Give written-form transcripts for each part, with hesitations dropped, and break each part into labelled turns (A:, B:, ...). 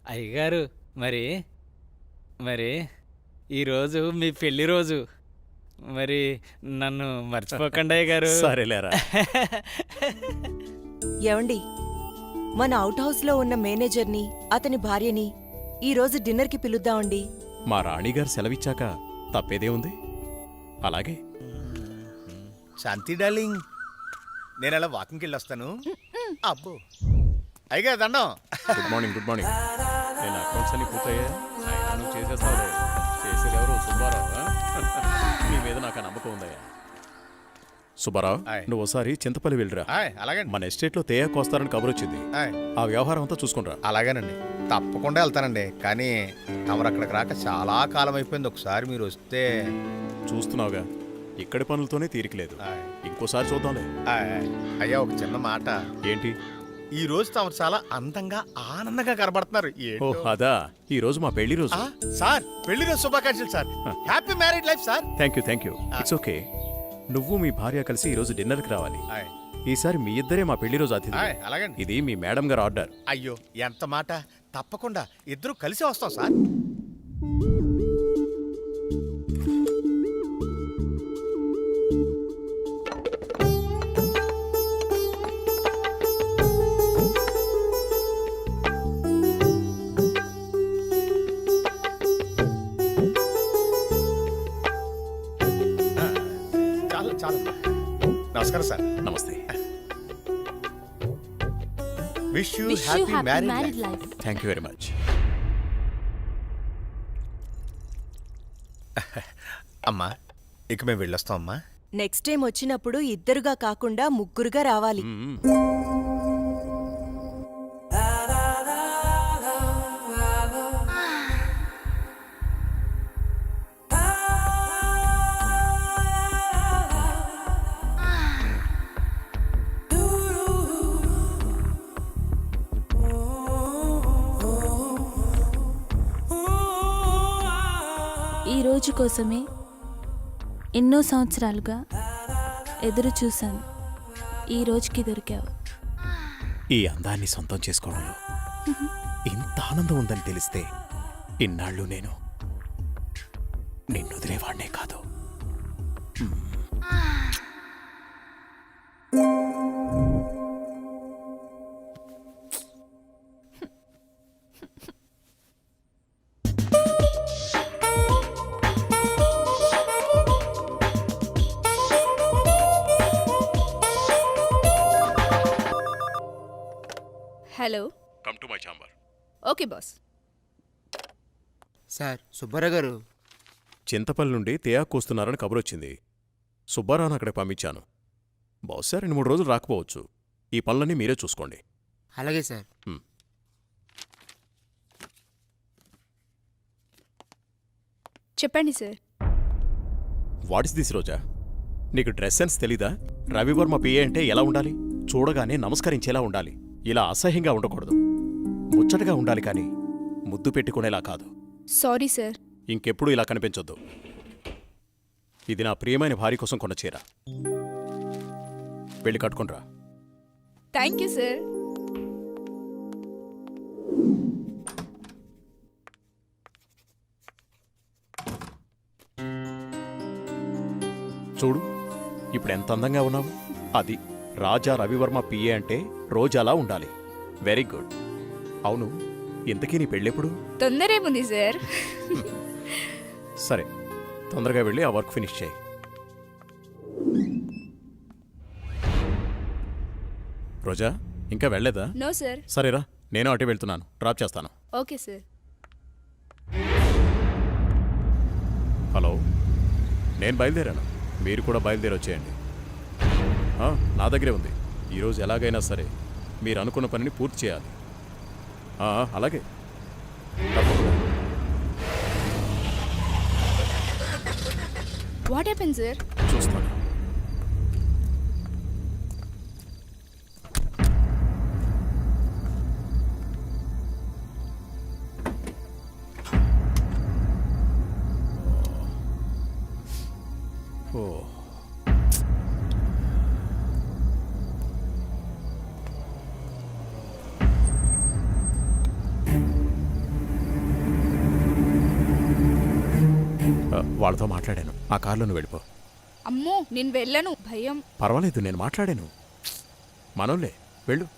A: అయ్యగారు మరి మరి ఈరోజు మీ పెళ్లి రోజు. మరి నన్ను మర్చిపోకండి అయ్యగారు.
B: సరేలేరా.
C: ఏవండి, మన అవుట్ హౌస్లో ఉన్న మేనేజర్ని అతని భార్యని ఈరోజు డిన్నర్కి పిలుద్దామండి.
B: మా రాణిగారు సెలవిచ్చాక తప్పేదే ఉంది. అలాగే.
D: శాంతి డార్లింగ్, నేను అలా వాకింగ్కి వెళ్ళొస్తాను. అబ్బో అయ్యగా దండం.
B: Good morning. Good morning. నేను అకౌంట్స్ అన్ని పూర్తయ్యా. అయినా నువ్వు చేసేస్తావులే. చేసేది ఎవరు? సుబ్బారావు. నీ మీద నాకు ఆ నమ్మకం ఉందయ్యా. సుబ్బారావు, నువ్వు ఒకసారి చింతపల్లి వెళ్ళిరా.
D: అలాగే.
B: మన ఎస్టేట్లో తేయాకు వస్తారని కబురు వచ్చింది. ఆ వ్యవహారం అంతా చూసుకుంటా.
D: అలాగేనండి, తప్పకుండా వెళ్తానండి. కానీ తమరు అక్కడికి రాక చాలా కాలం అయిపోయింది. ఒకసారి మీరు వస్తే.
B: చూస్తున్నావుగా, ఇక్కడి పనులతోనే తీరికలేదు. ఇంకోసారి చూద్దాంలే.
D: అయ్యా, ఒక చిన్న మాట.
B: ఏంటి?
D: ఈ రోజు తమరు చాలా అందంగా ఆనందంగా కనబడుతున్నారు.
B: ఓ అదా, ఈ రోజు మా పెళ్లి రోజు.
D: సార్, పెళ్లి రోజు శుభాకాంక్షలు sir. Happy married life sir.
B: Thank you. It's okay. నువ్వు మీ భార్య కలిసి ఈ రోజు డిన్నర్కి రావాలి. ఈసారి మీ ఇద్దరే మా పెళ్లి రోజు అతిథి.
D: అలాగండి.
B: ఇది మీ మేడం గారు ఆర్డర్.
D: అయ్యో, ఎంత మాట. తప్పకుండా ఇద్దరు కలిసి వస్తాం సార్. నమస్కారం సార్.
B: నమస్తే.
D: Wish you happy married life.
B: Thank you very much.
D: అమ్మా, ఇక మేము వెళ్ళొస్తాం అమ్మా.
C: నెక్స్ట్ టైం వచ్చినప్పుడు ఇద్దరుగా కాకుండా ముగ్గురుగా రావాలి.
E: ఈ రోజు కోసమే ఎన్నో సంవత్సరాలుగా ఎదురు చూశాను. ఈ రోజుకి దొరికావు.
B: ఈ అందాన్ని సొంతం చేసుకోవడంలో ఇంత ఆనందం ఉందని తెలిస్తే ఇన్నాళ్ళు నేను నిన్ను వదిలేవాడినే కాదు.
E: Hello.
B: Come to my chamber.
E: Okay boss.
F: Sir, Subbarao గారు
B: చింతపల్లి నుండి తేయాకు వస్తున్నారని కబురొచ్చింది. సుబ్బారావును అక్కడికి పంపించాను. బహుశా 2-3 రోజులు రాకపోవచ్చు. ఈ పనులన్నీ మీరే చూసుకోండి.
F: అలాగే సార్.
E: చెప్పండి సార్.
B: వాట్ ఇస్ దిస్ రోజా? నీకు డ్రెస్ సెన్స్ తెలీదా? రవివర్మ పిఏ అంటే ఎలా ఉండాలి? చూడగానే నమస్కరించేలా ఉండాలి. ఇలా అసహ్యంగా ఉండకూడదు. ముచ్చటగా ఉండాలి, కానీ ముద్దు పెట్టుకునేలా కాదు.
E: Sorry sir.
B: ఇంకెప్పుడు ఇలా కనిపించొద్దు. ఇది నా ప్రియమైన భార్య కోసం కొన్న చీర. వెళ్ళి కట్టుకునిరా.
E: Thank you sir.
B: చూడు, ఇప్పుడు ఎంత అందంగా ఉన్నావు. అది రాజా రవివర్మ పిఏ అంటే రోజాలా ఉండాలి. Very good. అవును, ఇంతకీ నీ పెళ్ళెప్పుడు?
E: తొందరేముంది సార్.
B: సరే, తొందరగా వెళ్ళి ఆ వర్క్ ఫినిష్ చేయి. రోజా, ఇంకా వెళ్ళలేదా?
E: No sir.
B: సరేరా, నేను అటే వెళ్తున్నాను. డ్రాప్ చేస్తాను.
E: Okay sir.
B: హలో, నేను బయలుదేరాను. మీరు కూడా బయలుదేరొచ్చేయండి. నా దగ్గరే ఉంది. ఈరోజు ఎలాగైనా సరే మీరు అనుకున్న పనిని పూర్తి చేయాలి. అలాగే, తప్పకుండా.
E: What happen sir?
B: చూస్తాను. ఓ, వాళ్ళతో మాట్లాడాను. ఆ కారులో నువ్వు వెళ్ళిపో.
E: అమ్మో నేను వెళ్ళను, భయం.
B: పర్వాలేదు, నేను మాట్లాడాను. మనోళ్ళే, వెళ్ళు.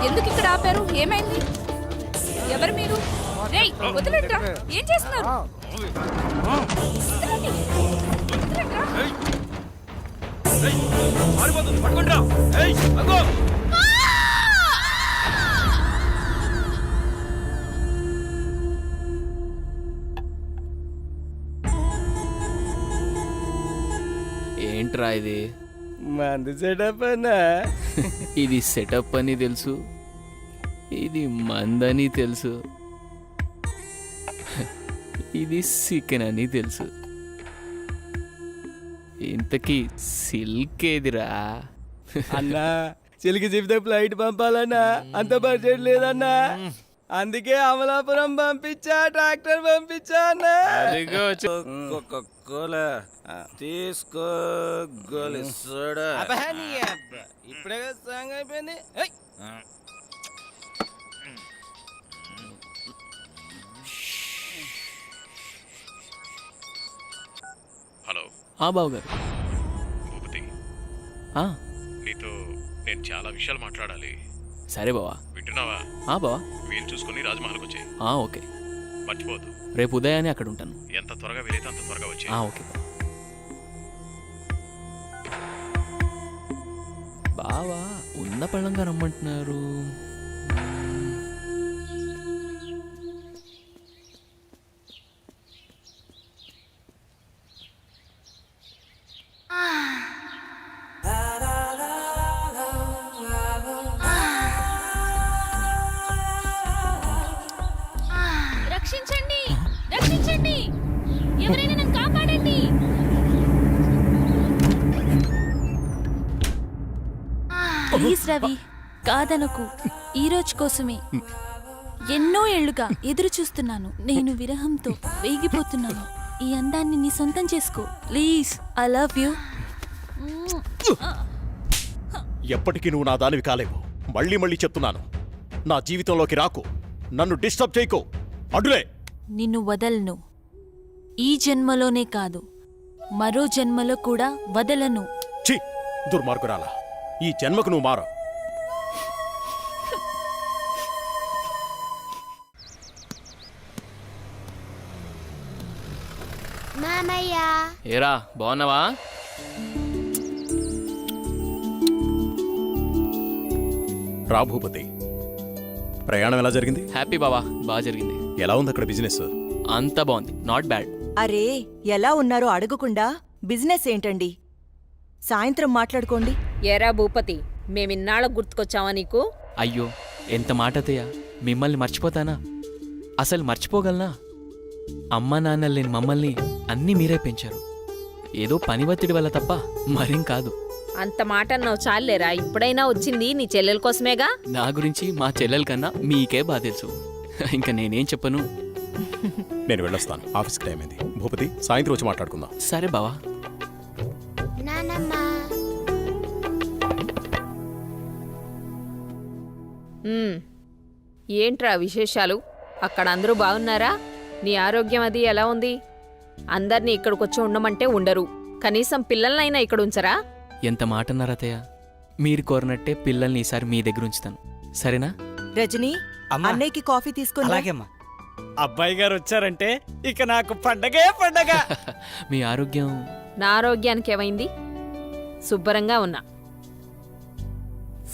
E: ఎందుకు ఇక్కడ ఆపారు? ఏమైంది? ఎవరు మీరు? రేయ్ వదిలేట్రా, ఏం చేస్తున్నారు? వదలండి. వదలండ్రా.
G: ఏంట్రా ఇది?
A: మంది సెటప్ అన్నా.
G: ఇది సెటప్ అని తెలుసు, ఇది మందని తెలుసు, ఇది చికెన్ అని తెలుసు. ఇంతకీ సిల్క్ ఏదిరా?
A: అన్నా చిలికి చెబితే ఫ్లైట్ పంపాలన్నా, అంత బడ్జెట్ లేదన్నా. అందుకే అమలాపురం పంపించా, ట్రాక్టర్ పంపించా అన్నా.
H: తీసుకో గోలి సోడా.
A: ఇప్పుడే సాంగ్ అయిపోయింది.
B: హలో
G: బాబు గారు.
B: భూపతి,
G: ఆ,
B: నీతో నేను చాలా విషయాలు మాట్లాడాలి.
G: సరే బావా.
B: వింటున్నావా?
G: బావా.
B: వీలు చూసుకుని రాజమహల్కి వచ్చాయి.
G: ఓకే.
B: మర్చిపోవద్దు.
G: రేపు ఉదయాన్నే అక్కడ ఉంటాను.
B: ఎంత త్వరగా వీలైతే అంత త్వరగా వచ్చాయి.
G: ఓకే బావా. ఉన్న పళ్ళంగా రమ్మంటున్నారు.
E: రక్షించండి, రక్షించండి, ఎవరైనా నన్ను కాపాడండి.
I: ప్లీజ్ రవి, కాదనకు. ఈ రోజు కోసమే ఎన్నో ఏళ్లుగా ఎదురు చూస్తున్నాను. నేను విరహంతో వేగిపోతున్నాను. ఈ అందాన్ని నీ సొంతం చేసుకో ప్లీజ్. I love you.
B: ఎప్పటికీ నువ్వు నా దానివి కాలేవు. మళ్ళీ మళ్ళీ చెప్తున్నాను, నా జీవితంలోకి రాకు, నన్ను డిస్టర్బ్ చేయకు. అడ్డులే.
I: నిన్ను వదలను. ఈ జన్మలోనే కాదు, మరో జన్మలో కూడా వదలను.
B: ఛీ, దుర్మార్గురాలా, ఈ జన్మకు నువ్వు మారు.
G: ఏరా బాగున్నావా?
B: రా భూపతి, ప్రయాణం ఎలా జరిగింది?
G: హ్యాపీ బావా, బాగా జరిగింది.
B: ఎలా ఉంది అక్కడ బిజినెస్?
G: అంతా బాగుంది, నాట్ బ్యాడ్.
C: అరే ఎలా ఉన్నారో అడగకుండా బిజినెస్ ఏంటండి? సాయంత్రం మాట్లాడుకోండి.
J: ఏరా భూపతి, మేమిన్నాళ్ళకు గుర్తుకొచ్చావా నీకు?
G: అయ్యో ఎంత మాట అత్తయ్య, మిమ్మల్ని మర్చిపోతానా? అసలు మర్చిపోగలనా? అమ్మా నాన్నలు లేని మమ్మల్ని అన్నీ మీరే పెంచారు. ఏదో పని ఒత్తిడి వల్ల తప్ప మరేం కాదు.
J: అంత మాట అన్నావు చాలేరా. ఇప్పుడైనా వచ్చింది నీ చెల్లెల కోసమేగా.
G: నా గురించి మా చెల్లెల కన్నా మీకే బాగా తెలుసు. ఇంకా నేనేం చెప్పను.
B: నేను వెళ్ళొస్తాను, ఆఫీస్కి టైం అయింది. భూపతి, సాయంత్రం వచ్చి మాట్లాడుకుందాం.
G: సరే బావా.
J: ఏంట్రా విశేషాలు? అక్కడ అందరూ బాగున్నారా? నీ ఆరోగ్యం అది ఎలా ఉంది? అందర్నీ ఇక్కడికొచ్చి ఉండమంటే ఉండరు. కనీసం పిల్లలనైనా ఇక్కడ ఉంచరా?
G: ఎంత మాట అన్నారు అత్తయ్య. మీరు కోరినట్టే పిల్లల్ని ఈసారి మీ దగ్గర ఉంచుతాను, సరేనా?
C: రజనీ, అన్నయ్యకి కాఫీ తీసుకుని రా.
A: అలాగేమ్మా. అబ్బాయి గారు వచ్చారంటే ఇక నాకు పండగే పండగ.
G: మీ ఆరోగ్యం?
J: నా ఆరోగ్యానికి ఏమైంది? శుభ్రంగా ఉన్నా.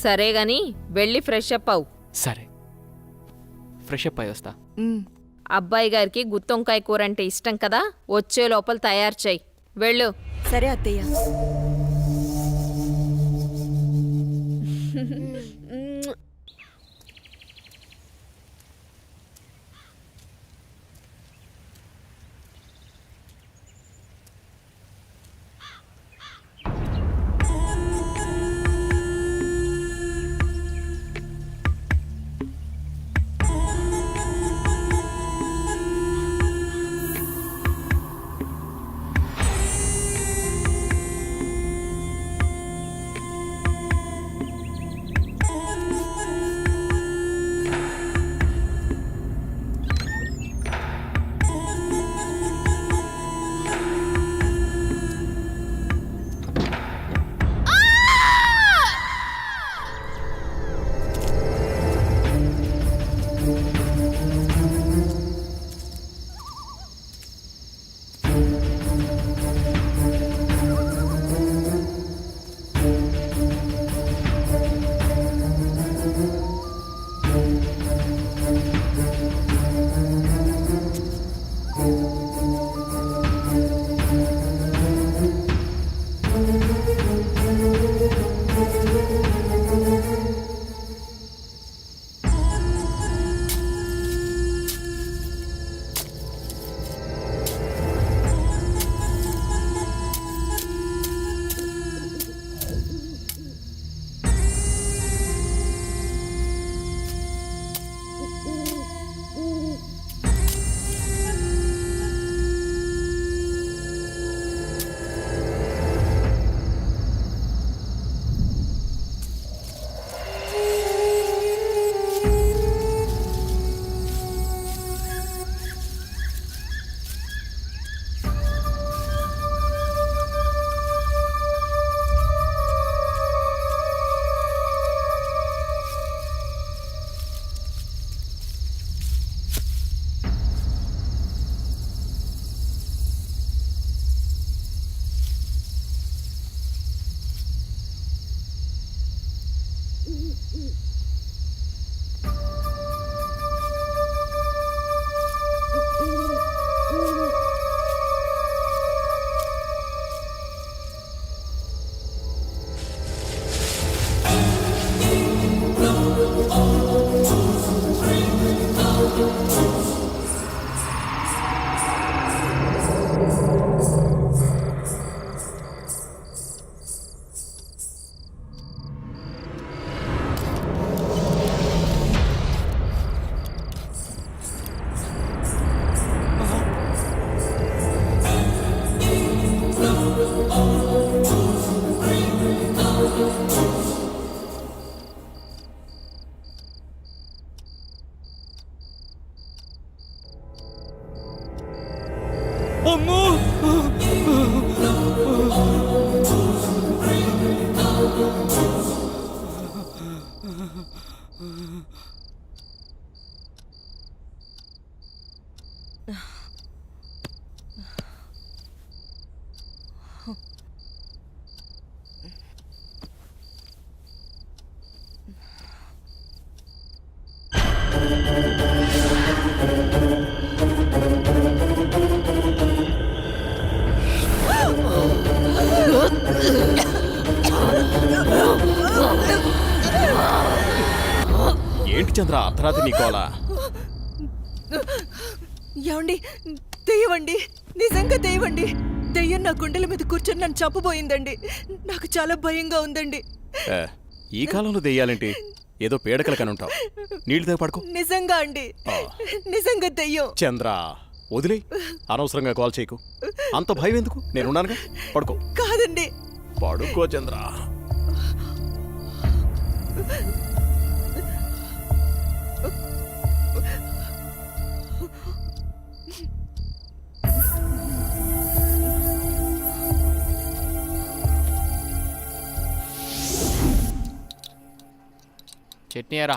J: సరే గాని వెళ్ళి ఫ్రెష్ అప్ అవు.
G: సరే, ఫ్రెష్ అప్ అయి వస్తా.
J: అబ్బాయి గారికి గుత్తొంకాయ కూర అంటే ఇష్టం కదా, వచ్చే లోపల తయారు చెయ్యి. వెళ్ళు.
C: సరే అత్తయ్య.
A: అమ్మో
B: ఏంటి చంద్ర అర్ధరాత్రి నీకోలా?
C: ఏమండి దెయ్యమండి, నిజంగా దెయ్యమండి. దెయ్యం నా గుండెల మీద కూర్చొని నన్ను చంపబోయిందండి. నాకు చాలా భయంగా ఉందండి.
B: ఈ కాలంలో దెయ్యాలేంటి? ఏదో పీడకల కనుంటావు. నీళ్ళు తాగి పడుకో.
C: నిజంగా అండి, నిజంగా దెయ్యం.
B: చంద్ర వదిలే, అనవసరంగా కాల్ చేయకు. అంత భయం ఎందుకు? నేనున్నానుగా, పడుకో.
C: కాదండి.
B: పడుకో చంద్ర.
G: చట్నీ ఎరా.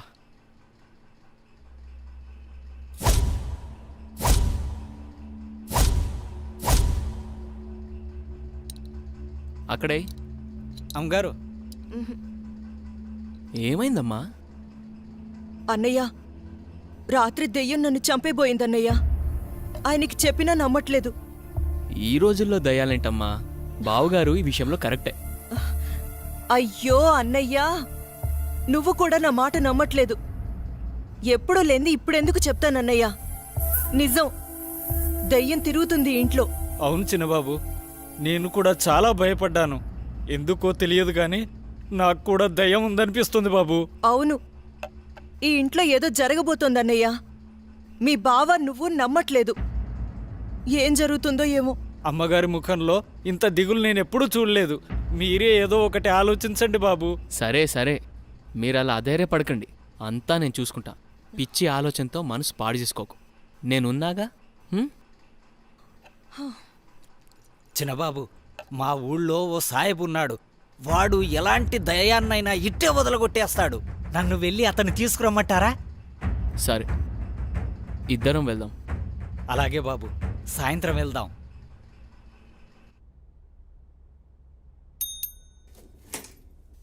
G: అక్కడే.
A: అమ్మగారు
G: ఏమైందమ్మా?
C: అన్నయ్య, రాత్రి దెయ్యం నన్ను చంపేబోయిందన్నయ్య. ఆయనకి చెప్పినా నమ్మట్లేదు.
G: ఈ రోజుల్లో దయాలేంటమ్మా? బావుగారు ఈ విషయంలో కరెక్టే.
C: అయ్యో అన్నయ్యా, నువ్వు కూడా నా మాట నమ్మట్లేదు. ఎప్పుడూ లేంది ఇప్పుడెందుకు చెప్తానన్నయ్యా? నిజం, దయ్యం తిరుగుతుంది ఇంట్లో.
A: అవును చిన్నబాబు, నేను కూడా చాలా భయపడ్డాను. ఎందుకో తెలియదు కానీ నాకు కూడా దయ్యం ఉందనిపిస్తుంది బాబు.
C: అవును, ఈ ఇంట్లో ఏదో జరగబోతోందన్నయ్యా. మీ బావ నువ్వు నమ్మట్లేదు. ఏం జరుగుతుందో ఏమో.
A: అమ్మగారి ముఖంలో ఇంత దిగులు నేను ఎప్పుడూ చూడలేదు. మీరే ఏదో ఒకటి ఆలోచించండి బాబు.
G: సరే సరే, మీరు అలా అధైర్యపడకండి. అంతా నేను చూసుకుంటా. పిచ్చి ఆలోచనతో మనసు పాడు చేసుకోకు. నేనున్నాగా.
A: చిన్నబాబు, మా ఊళ్ళో ఓ సాయబు ఉన్నాడు. వాడు ఎలాంటి దయాన్నైనా ఇట్టే వదలగొట్టేస్తాడు. నన్ను వెళ్ళి అతన్ని తీసుకురమ్మంటారా?
G: సరే, ఇద్దరం వెళ్దాం.
A: అలాగే బాబు, సాయంత్రం వెళ్దాం.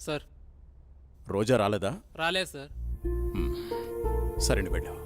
G: సార్.
B: రోజా రాలేదా?
G: రాలేదు సార్.
B: సరే, వెళ్ళావు.